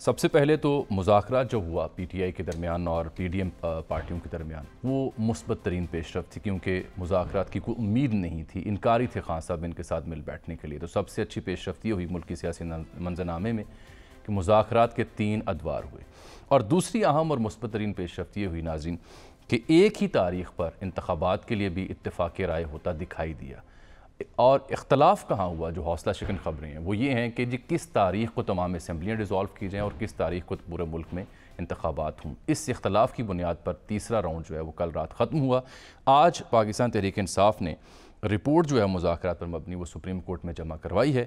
سب سے پہلے تو مذاکرات جو ہوا پی ٹی آئی کے درمیان اور پی ڈی ایم پارٹیوں کے درمیان وہ مثبت ترین پیش رفت تھی، کیونکہ مذاکرات کی کوئی امید نہیں تھی، انکاری تھے خان صاحب ان کے ساتھ مل بیٹھنے کے لیے۔ تو سب سے اچھی پیش رفت یہ ہوئی ملکی سیاسی منظرنامے میں کہ مذاکرات کے 3 ادوار ہوئے۔ اور دوسری اہم اور مثبت ترین پیش رفت یہ ہوئی ناظرین کہ ایک ہی تاریخ پر انتخابات کے لیے بھی اتفاق رائے ہوتا دکھائی دیا۔ اور اختلاف کہاں ہوا؟ جو حوصلہ شکن خبریں ہیں وہ یہ ہیں کہ کس تاریخ کو تمام اسمبلیاں ڈیزالو کی جائیں اور کس تاریخ کو پورے ملک میں انتخابات ہوں۔ اس اختلاف کی بنیاد پر تیسرا راؤنڈ جو ہے وہ کل رات ختم ہوا۔ آج پاکستان تحریک انصاف نے رپورٹ جو ہے مذاکرات پر مبنی وہ سپریم کورٹ میں جمع کروائی ہے۔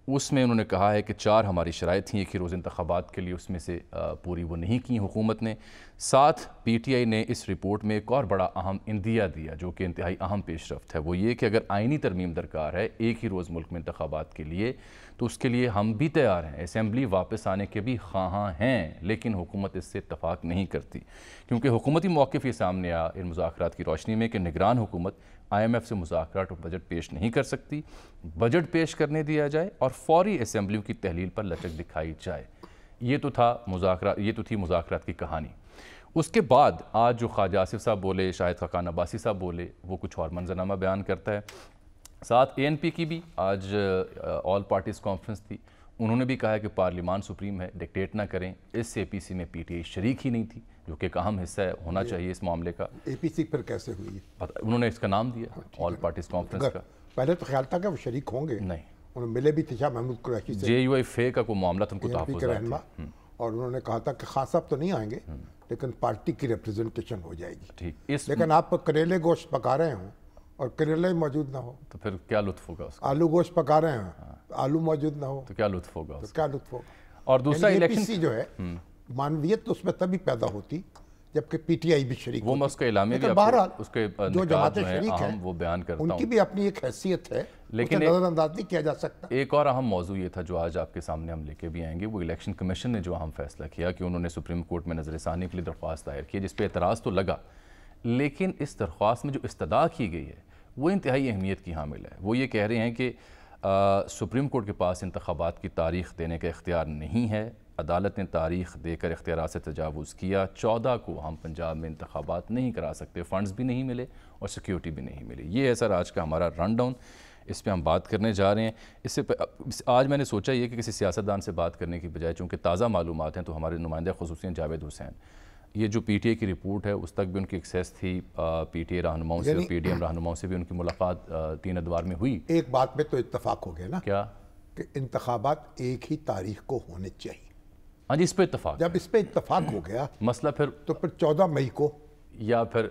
اس میں انہوں نے کہا ہے کہ 4 ہماری شرائط تھیں ایک ہی روز انتخابات کے لیے، اس میں سے پوری وہ نہیں کی حکومت نے۔ ساتھ پی ٹی آئی نے اس رپورٹ میں ایک اور بڑا اہم عندیہ دیا جو کہ انتہائی اہم پیش رفت ہے، وہ یہ کہ اگر آئینی ترمیم درکار ہے ایک ہی روز ملک میں انتخابات کے لیے تو اس کے لیے ہم بھی تیار ہیں، اسمبلی واپس آنے کے بھی خواہاں ہیں، لیکن حکومت اس سے اتفاق نہیں کرتی، کیونکہ حکومتی موقف یہ سامنے آیا ان مذاکرات کی روشنی میں کہ نگران حکومت آئی ایم ایف سے مذاکرات اور بجٹ پیش نہیں کر سکتی، بجٹ پیش کرنے دیا جائے اور فوری اسمبلیوں کی تحلیل پر لچک دکھائی جائے۔ یہ تو تھی مذاکرات کی کہانی۔ اس کے بعد آج جو خواجہ آصف صاحب بولے، شاہد خاقان عباسی صاحب بولے، وہ کچھ اور منظرنامہ بیان کرتا ہے۔ ساتھ اے این پی کی بھی آج آل پارٹیز کانفرنس تھی، انہوں نے بھی کہا ہے کہ پارلیمان سپریم ہے، ڈکٹیٹ نہ کریں۔ اس سے اے پی سی میں پی ٹی آئی شریک ہی نہیں تھی، جو کہ ایک اہم حصہ ہونا چاہیے اس معاملے کا۔ اے پی سی پھر کیسے ہوئی؟ انہوں نے اس کا نام دیا آل پارٹیز کانفرنس کا۔ پہلے تو خیال تھا کہ وہ شریک ہوں گے، نہیں، انہوں ملے بھی تھے شاہ محمود قریشی سے، جے یو آئی فے کا کوئی معاملہ تھا، ان کو کے رہنما، اور انہوں نے کہا تھا کہ خان صاحب تو نہیں آئیں گے لیکن پارٹی کی ریپریزنٹیشن ہو جائے گی۔ لیکن آپ کریلے گوشت پکا رہے ہوں اور کریلے موجود نہ ہو تو پھر کیا لطف ہوگا اس کا؟ آلو گوشت پکا رہے ہیں آلو موجود نہ ہو تو کیا لطف ہوگا؟ تو کیا لطف ہوگا؟ اور دوسرا الیکشن جو ہے معنویت تو اس میں تبھی پیدا ہوتی جبکہ پی ٹی آئی بھی شریک وہ میں اس کے اعلامیہ بھی اس کے جو جماعتیں شریک ہیں وہ بیان کرتا ہوں، ان کی بھی اپنی ایک حیثیت ہے، لیکن نظر انداز نہیں کیا جا سکتا۔ ایک اور اہم موضوع یہ تھا جو آج آپ کے سامنے ہم لے کے بھی آئیں گے، وہ الیکشن کمیشن نے جو اہم فیصلہ کیا کہ انہوں نے سپریم کورٹ میں نظر ثانی کے لیے درخواست دائر کی، جس پہ اعتراض تو لگا، لیکن اس درخواست میں جو استدعا کی گئی ہے وہ انتہائی اہمیت کی حامل ہے۔ وہ یہ کہہ رہے ہیں کہ سپریم کورٹ کے پاس انتخابات کی تاریخ دینے کا اختیار نہیں ہے، عدالت نے تاریخ دے کر اختیارات سے تجاوز کیا، 14 کو ہم پنجاب میں انتخابات نہیں کرا سکتے، فنڈز بھی نہیں ملے اور سیکیورٹی بھی نہیں ملی۔ یہ ہے سر آج کا ہمارا رن ڈاؤن، اس پہ ہم بات کرنے جا رہے ہیں۔ آج میں نے سوچا یہ کہ کسی سیاستدان سے بات کرنے کی بجائے چونکہ تازہ معلومات ہیں تو ہمارے نمائندہ خصوصیاً جاوید حسین، یہ جو پی ٹی آئی کی رپورٹ ہے اس تک بھی ان کی ایکسیس تھی، پی ٹی آئی رہنماؤں سے اور پی ڈی ایم رہنماؤں سے بھی ان کی ملاقات 3 ادوار میں ہوئی۔ ایک بات میں تو اتفاق ہو گیا نا، کیا؟ کہ انتخابات ایک ہی تاریخ کو ہونے چاہیے۔ ہاں جی، اس پہ اتفاق، جب اس پہ اتفاق ہو گیا مسئلہ پھر تو پھر 14 مئی کو یا پھر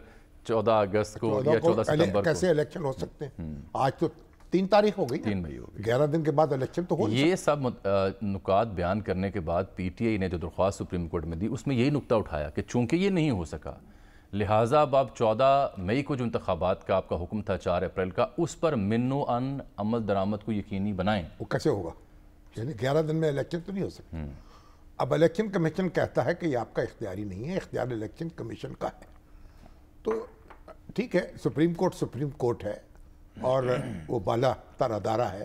14 اگست کو یا 14 ستمبر کو کیسے الیکشن ہو سکتے ہیں؟ آج تو 3 تاریخ ہو گئی، 3 مئی ہو گئی، 11 دن کے بعد الیکشن تو ہو۔ یہ سب نکات بیان کرنے کے بعد پی ٹی آئی نے جو درخواست سپریم کورٹ میں دی اس میں یہی نکتہ اٹھایا کہ چونکہ یہ نہیں ہو سکا لہٰذا اب آپ 14 مئی کو جو انتخابات کا آپ کا حکم تھا 4 اپریل کا، اس پر من و ان عمل درآمد کو یقینی بنائیں۔ وہ کیسے ہوگا؟ یعنی 11 دن میں الیکشن تو نہیں ہو سکتا۔ اب الیکشن کمیشن کہتا ہے کہ یہ آپ کا اختیاری نہیں ہے، اختیار الیکشن کمیشن کا ہے، تو ٹھیک ہے، سپریم کورٹ ہے اور وہ بالا تر ادارہ ہے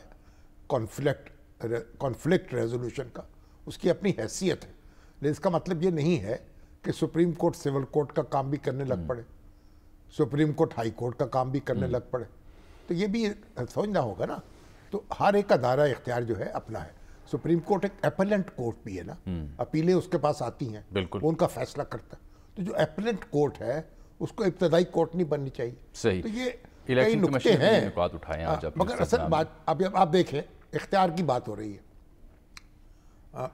کانفلکٹ ریزولوشن کا، اس کی اپنی حیثیت ہے، لیکن اس کا مطلب یہ نہیں ہے کہ سپریم کورٹ سول کورٹ کا کام بھی کرنے لگ پڑے، سپریم کورٹ ہائی کورٹ کا کام بھی کرنے لگ پڑے، تو یہ بھی سمجھنا ہوگا نا۔ تو ہر ایک کا دائرہ اختیار جو ہے اپنا ہے۔ سپریم کورٹ ایک اپیلنٹ کورٹ بھی ہے نا، اپیلیں اس کے پاس آتی ہیں، وہ ان کا فیصلہ کرتا ہے، تو جو اپیلنٹ کورٹ ہے اس کو ابتدائی کورٹ نہیں بننی چاہیے۔ صحیح، تو یہ کئی نکتے ہیں، ہیں، مگر اصل بات اب آپ دیکھیں اختیار کی بات ہو رہی ہے،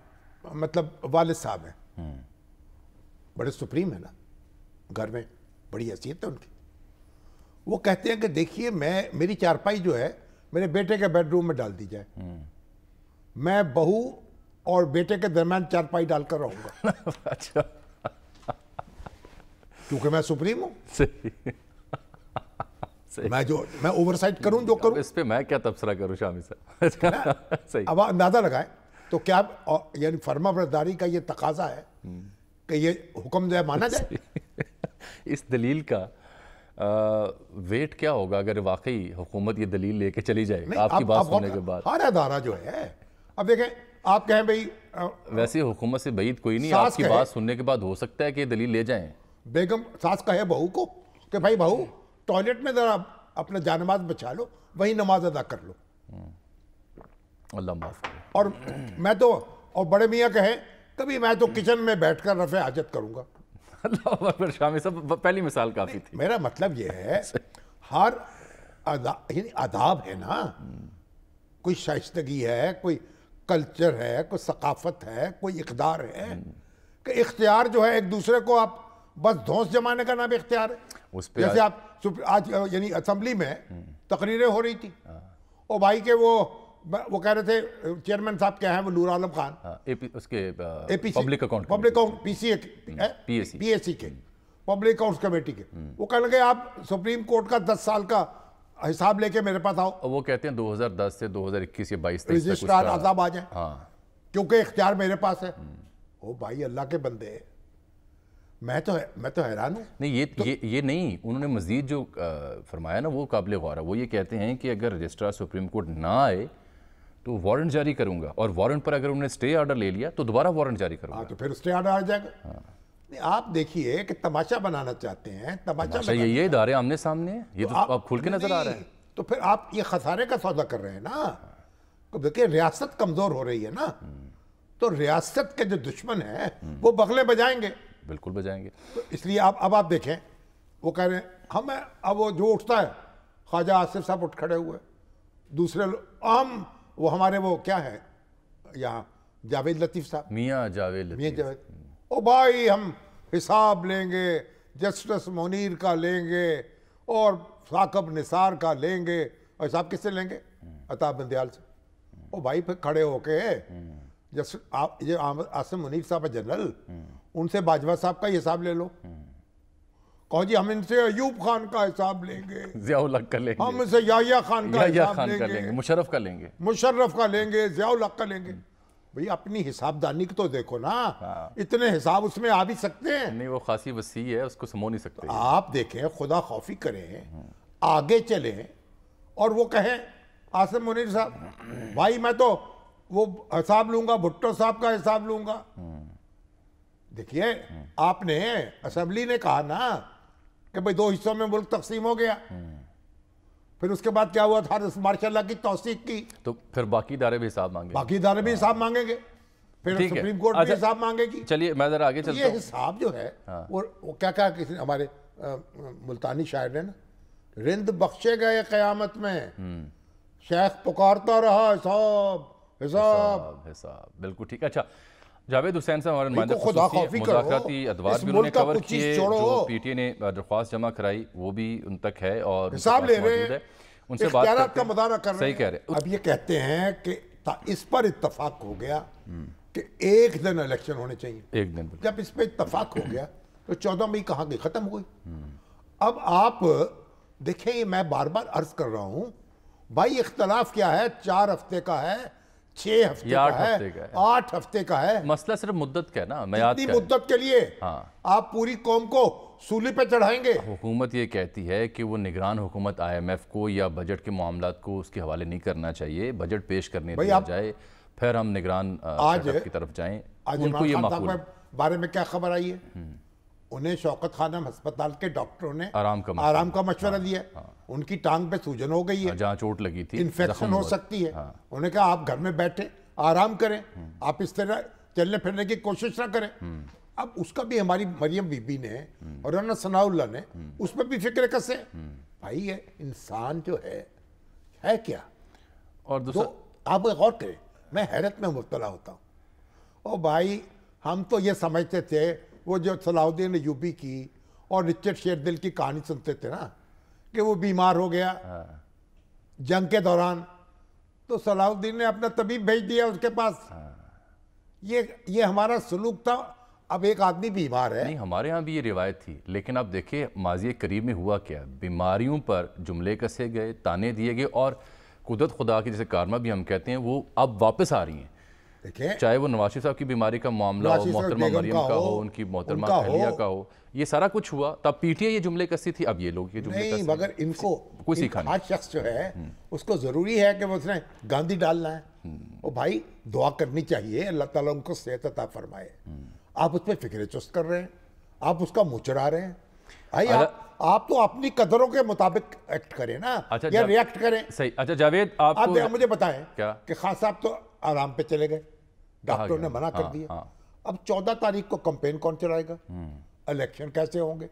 مطلب والد صاحب ہیں، بڑے سپریم ہے نا، گھر میں بڑی حیثیت ہے ان کی، وہ کہتے ہیں کہ دیکھیے میری چارپائی جو ہے میرے بیٹے کے بیڈ روم میں ڈال دی جائے، میں بہو اور بیٹے کے درمیان چارپائی ڈال کر رہوں گا، اچھا، کیونکہ میں سپریم ہوں، میں اوورسائٹ کروں جو کروں۔ اس پہ میں کیا تبصرہ کروں شامی صاحب؟ اب اندازہ لگائیں تو کیا یعنی فرما برداری کا یہ تقاضا ہے کہ یہ حکم جو ہے مانا جائے؟ اس دلیل کا ویٹ کیا ہوگا اگر واقعی حکومت یہ دلیل لے کے چلی جائے آپ کی بات سننے کے بعد؟ ہر ادارہ جو ہے، اب دیکھیں آپ کہیں بھئی ویسے حکومت سے بعید کوئی نہیں، آپ کی بات سننے کے بعد ہو سکتا ہے کہ دلیل لے جائیں. بیگم ساس کہے بہو کو کہ بھائی بہو ٹوائلٹ میں ذرا اپنا جانماز بچا لو، وہی نماز ادا کر لو. اللہ معاف کرے. اور میں تو اور بڑے میاں کہیں کبھی میں تو کچن میں بیٹھ کر رفع حاجت کروں گا. اللہ اکبر. شامی صاحب پہلی مثال کافی تھی. میرا مطلب یہ ہے ہر یعنی آداب ہے نا، کوئی شائستگی ہے، کوئی کلچر ہے، کوئی ثقافت ہے، کوئی اقدار ہے کہ اختیار جو ہے ایک دوسرے کو آپ بس دھونس جمانے کا نام اختیار ہے. اس پہ جیسے آپ آج یعنی اسمبلی میں تقریریں ہو رہی تھی، او بھائی کہ وہ کہہ رہے تھے چیئرمین صاحب کیا ہیں وہ نور عالم خان، اس کے پبلک اکاؤنٹ پی اے سی کے پبلک اکاؤنٹس کمیٹی کے، وہ کہنے لگے آپ سپریم کورٹ کا 10 سال کا حساب لے کے میرے پاس آؤ. وہ کہتے ہیں 2010 سے 2021 یا 22 تک رجسٹرار عذاب آ جائیں کیونکہ اختیار میرے پاس ہے. او بھائی اللہ کے بندے، میں تو حیران ہوں. نہیں یہ نہیں، انہوں نے مزید جو فرمایا نا وہ قابل غور ہے. وہ یہ کہتے ہیں کہ اگر رجسٹرار سپریم کورٹ نہ آئے تو وارنٹ جاری کروں گا، اور وارنٹ پر اگر انہوں نے سٹے آرڈر لے لیا تو دوبارہ وارنٹ جاری کروں گا. تو پھر سٹے آرڈر آ جائے گا. آپ دیکھیے کہ تماشا بنانا چاہتے ہیں، تماشا یہ ادارے آمنے سامنے ہیں، یہ تو آپ کھل کے نظر آ رہا ہے. تو پھر آپ یہ خسارے کا سودا کر رہے ہیں نا. دیکھیں ریاست کمزور ہو رہی ہے نا، تو ریاست کے جو دشمن ہیں وہ بغلے بجائیں گے. بالکل بجائیں گے. تو اس لیے اب آپ دیکھیں وہ کہہ رہے ہیں ہمیں اب وہ جو اٹھتا ہے خواجہ آصف صاحب اٹھ کھڑے ہوئے، دوسرے ہم وہ ہمارے وہ کیا ہے یہاں جاوید لطیف صاحب، میاں جاوید او بھائی ہم حساب لیں گے، جسٹس منیر کا لیں گے اور ثاقب نثار کا لیں گے. اور حساب کس سے لیں گے؟ عطا بندیال سے. او بھائی پھر کھڑے ہو کے یہ عاصم منیر صاحب جنرل، ان سے باجوہ صاحب کا حساب لے لو. کہو جی ہم ان سے ایوب خان کا حساب لیں گے، ضیاء الحق کا لیں گے، ہم ان سے یحییٰ خان کا حساب لیں گے، مشرف کا لیں گے، مشرف کا لیں گے، ضیاء الحق کا لیں گے. بھئی اپنی حساب دانی کو تو دیکھو نا، اتنے حساب اس میں آ بھی سکتے ہیں. نہیں وہ خاصی وسیع ہے، اس کو سمو نہیں سکتے. آپ دیکھیں خدا خوفی کریں، آگے چلیں اور وہ کہیں عاصم منیر صاحب بھائی میں تو وہ حساب لوں گا، بھٹو صاحب کا حساب لوں گا. دیکھیے آپ نے اسمبلی نے کہا نا کہ بھئی 2 حصوں میں ملک تقسیم ہو گیا، پھر اس کے بعد کیا ہوا تھا؟ ماشاء اللہ کی توثیق کی، تو پھر باقی ادارے بھی حساب مانگیں گے، باقی ادارے بھی حساب مانگیں گے، پھر سپریم کورٹ بھی حساب مانگے گی. چلیے میں ذرا آگے چلتا ہوں. یہ حساب جو ہے وہ کیا کہا کسی ہمارے ملتانی شاعر نے نا، رند بخشے گئے قیامت میں شیخ پکارتا رہا حساب حساب حساب. بالکل ٹھیک. اچھا جاوید حسین صاحب ہمارے نمائندہ خدا خصوصی خوفی کرو، مذاکراتی ادوار بھی انہوں نے کور کیے، جو پی ٹی اے نے درخواست جمع کرائی وہ بھی ان تک ہے اور حساب لے رہے ہیں، ان سے بات اختیارات کا مظاہرہ کر رہے ہیں. صحیح کہہ رہے ہیں. اب یہ کہتے ہیں کہ اس پر اتفاق ہو گیا کہ ایک دن الیکشن ہونے چاہیے. ایک دن جب اس پہ اتفاق ہو گیا تو 14 مئی کہاں گئی؟ ختم ہوئی. اب آپ دیکھیں یہ میں بار بار عرض کر رہا ہوں بھائی اختلاف کیا ہے؟ 4 ہفتے کا ہے، 6 ہفتے کا ہے، 8 ہفتے کا ہے. مسئلہ صرف مدت کا ہے نا، میعاد کا ہے. مدت کے لیے آپ پوری قوم کو سولی پہ چڑھائیں گے. حکومت یہ کہتی ہے کہ وہ نگران حکومت IMF کو یا بجٹ کے معاملات کو اس کے حوالے نہیں کرنا چاہیے، بجٹ پیش کرنے دیا جائے پھر ہم نگران کی طرف جائیں. ان کو یہ معقول ہے. بارے میں کیا خبر آئی ہے؟ انہیں شوکت خانم ہسپتال کے ڈاکٹروں نے آرام کا مشورہ دیا. ان کی ٹانگ پہ سوجن ہو گئی ہے، جہاں چوٹ لگی تھی، انفیکشن ہو سکتی ہے. انہوں نے کہا آپ گھر میں بیٹھیں آرام کریں، آپ اس طرح چلنے پھرنے کی کوشش نہ کریں. اب اس کا بھی ہماری مریم بی بی نے اور رانا ثناء اللہ نے اس پہ بھی فکر کسے. بھائی یہ انسان جو ہے کیا؟ اور دوسرا آپ غور کریں، میں حیرت میں مبتلا ہوتا ہوں. او بھائی ہم تو یہ سمجھتے تھے وہ جو صلاح الدین ایوبی کی اور رچرڈ شیردل کی کہانی سنتے تھے نا کہ وہ بیمار ہو گیا جنگ کے دوران، تو صلاح الدین نے اپنا طبیب بھیج دیا اس کے پاس. یہ ہمارا سلوک تھا. اب ایک آدمی بیمار ہے. نہیں ہمارے ہاں بھی یہ روایت تھی، لیکن اب دیکھیں ماضی قریب میں ہوا کیا، بیماریوں پر جملے کسے گئے، تانے دیے گئے، اور قدرت خدا کی جیسے کارما بھی ہم کہتے ہیں وہ اب واپس آ رہی ہیں. چاہے وہ نواز شریف صاحب کی بیماری کا معاملہ ہو، محترمہ مریم کا ہو، ان کی محترمہ اہلیہ کا ہو، یہ سارا کچھ ہوا. تب پی ٹی اے یہ جملے کسی تھی، اب یہ لوگ یہ جملے کسی. نہیں مگر ان کو کوئی سیکھا نہیں. آج شخص جو ہے اس کو ضروری ہے کہ وہ اس نے گاندھی ڈالنا ہے، وہ بھائی دعا کرنی چاہیے اللہ تعالیٰ ان کو صحت عطا فرمائے. آپ اس پہ فکر چست کر رہے ہیں, آپ اس کا منہ چڑھا رہے ہیں. بھائی آپ تو اپنی قدروں کے مطابق ایکٹ کریں نا, یا ریئیکٹ کریں. صحیح. اچھا جاوید, آپ مجھے بتائیں کیا کہ خان صاحب تو آرام پہ چلے گئے, ڈاکٹروں نے منع کر دیا. اب 14 تاریخ کو کمپین کون چلائے گا, الیکشن کیسے ہوں گے؟